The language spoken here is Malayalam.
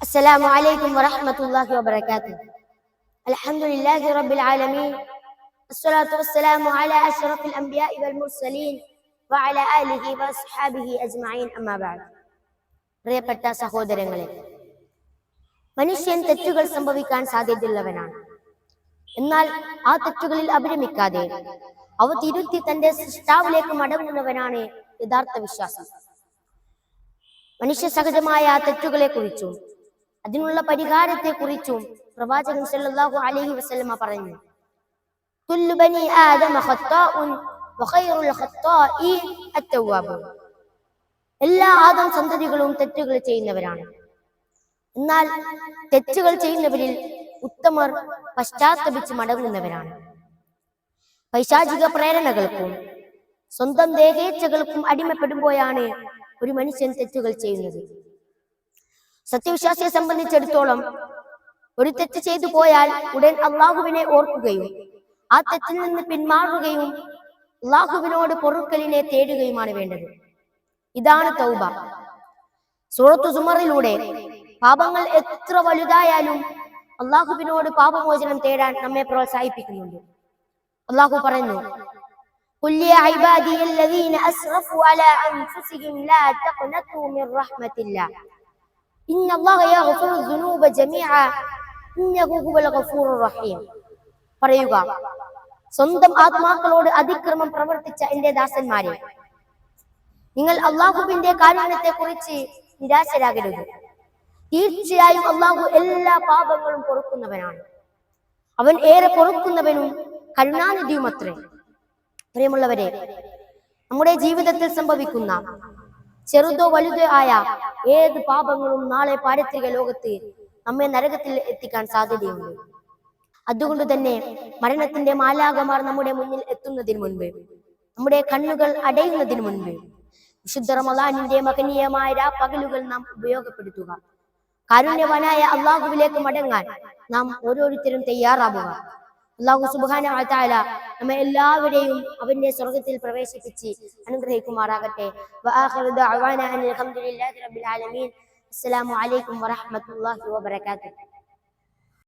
السلام عليكم ورحمة الله وبركاته. الحمد لله رب العالمين، الصلاة والسلام على أشرف الأنبياء والمرسلين وعلى آله وأصحابه أجمعين أما بعد. പ്രിയപ്പെട്ട സഹോദരങ്ങളെ, മനുഷ്യൻ തെറ്റുകൾ സംഭവിക്കാൻ സാധ്യതയുള്ളവനാണ്. എന്നാൽ ആ തെറ്റുകളിൽ അഭിരമിക്കാതെ അവ തിരുത്തി തന്റെ സൃഷ്ടാവിലേക്ക് മടങ്ങുന്നവനാണ് യഥാർത്ഥ വിശ്വാസം. മനുഷ്യ സഹജമായ തെറ്റുകളെ കുറിച്ചും അതിനുള്ള പരിഹാരത്തെ കുറിച്ചും പ്രവാചകൻ സല്ലല്ലാഹു അലൈഹി വസല്ലമ പറഞ്ഞു, കുല്ലു ബനി ആദമ ഖത്താഉൻ വഖൈറുൽ ഖത്താഇൻ അത്തവ്വാബൂൻ. എല്ലാ ആദം സന്തതികളും തെറ്റുകൾ ചെയ്യുന്നവരാണ്. എന്നാൽ തെറ്റുകൾ ചെയ്യുന്നവരിൽ ഉത്തമർ പശ്ചാത്തപിച്ച് മടങ്ങുന്നവരാണ്. പൈശാചിക പ്രേരണകൾക്കും സ്വന്തം ദേഹേച്ഛകൾക്കും അടിമപ്പെടുമ്പോഴാണ് ഒരു മനുഷ്യൻ തെറ്റുകൾ ചെയ്യുന്നത്. സത്യവിശ്വാസിയെ സംബന്ധിച്ചിടത്തോളം ഒരു തെറ്റ് ചെയ്തു പോയാൽ ഉടൻ അള്ളാഹുവിനെ ഓർക്കുകയും ആ തെറ്റിൽ നിന്ന് പിന്മാറുകയും അള്ളാഹുവിനോട് പൊറുക്കലിനെ തേടുകയുമാണ് വേണ്ടത്. ഇതാണ് തൗബ. സൂറത്തു സുമറിലൂടെ പാപങ്ങൾ എത്ര വലുതായാലും അള്ളാഹുവിനോട് പാപമോചനം തേടാൻ നമ്മെ പ്രോത്സാഹിപ്പിക്കുന്നുണ്ട്. അള്ളാഹു പറയുന്നു, ഖുൽ യാ ഇബാദിയല്ലദീന അസ്റഫു അലാ അൻഫുസിഹിം ലാ തഖ്നതു മിർ റഹ്മത്തില്ലാഹ് ഇന്നല്ലാഹ യഗ്ഫിറു ദുനൂബ ജമീഅ ഇന്നഹു ഹുവൽ ഗഫൂറുർ റഹീം. പറയുക, സ്വന്തം ആത്മാക്കളോട് അതിക്രമം പ്രവർത്തിച്ച എന്റെ ദാസന്മാരെ, നിങ്ങൾ അള്ളാഹുവിന്റെ കാരുണ്യത്തെ കുറിച്ച് നിരാശരാകരുത്. തീർച്ചയായും അള്ളാഹു എല്ലാ പാപങ്ങളും പൊറുക്കുന്നവനാണ്. അവൻ ഏറെ പൊറുക്കുന്നവനും കരുണാനിധിയുമത്രേ. പ്രിയമുള്ളവരെ, നമ്മുടെ ജീവിതത്തിൽ സംഭവിക്കുന്ന ചെറുതോ വലുതോ ആയ ഏത് പാപങ്ങളും നാളെ പാരത്രിക ലോകത്ത് നമ്മെ നരകത്തിൽ എത്തിക്കാൻ സാധ്യതയുണ്ട്. അതുകൊണ്ട് തന്നെ മരണത്തിന്റെ മാലാഖമാർ നമ്മുടെ മുന്നിൽ എത്തുന്നതിന് മുൻപ്, നമ്മുടെ കണ്ണുകൾ അടയുന്നതിന് മുൻപ് വിശുദ്ധ റമളാനിന്റെ മഹനീയമായ രാപ്പകലുകൾ നാം ഉപയോഗപ്പെടുത്തുക. കാരുണ്യവാനായ അള്ളാഹുവിലേക്ക് മടങ്ങാൻ നാം ഓരോരുത്തരും തയ്യാറാവുക. അല്ലാഹു സുബ്ഹാനഹു വ തആല നമ്മെ എല്ലാവരെയും അവന്റെ സ്വർഗ്ഗത്തിൽ പ്രവേശിപ്പിച്ച് അനുഗ്രഹിക്കുമാറാകട്ടെ. വആഖിറു ദഅവാനാ അൽഹംദുലില്ലാഹി റബ്ബിൽ ആലമീൻ. അസ്സലാമു അലൈക്കും വറഹ്മത്തുള്ളാഹി വബറകാതുഹു.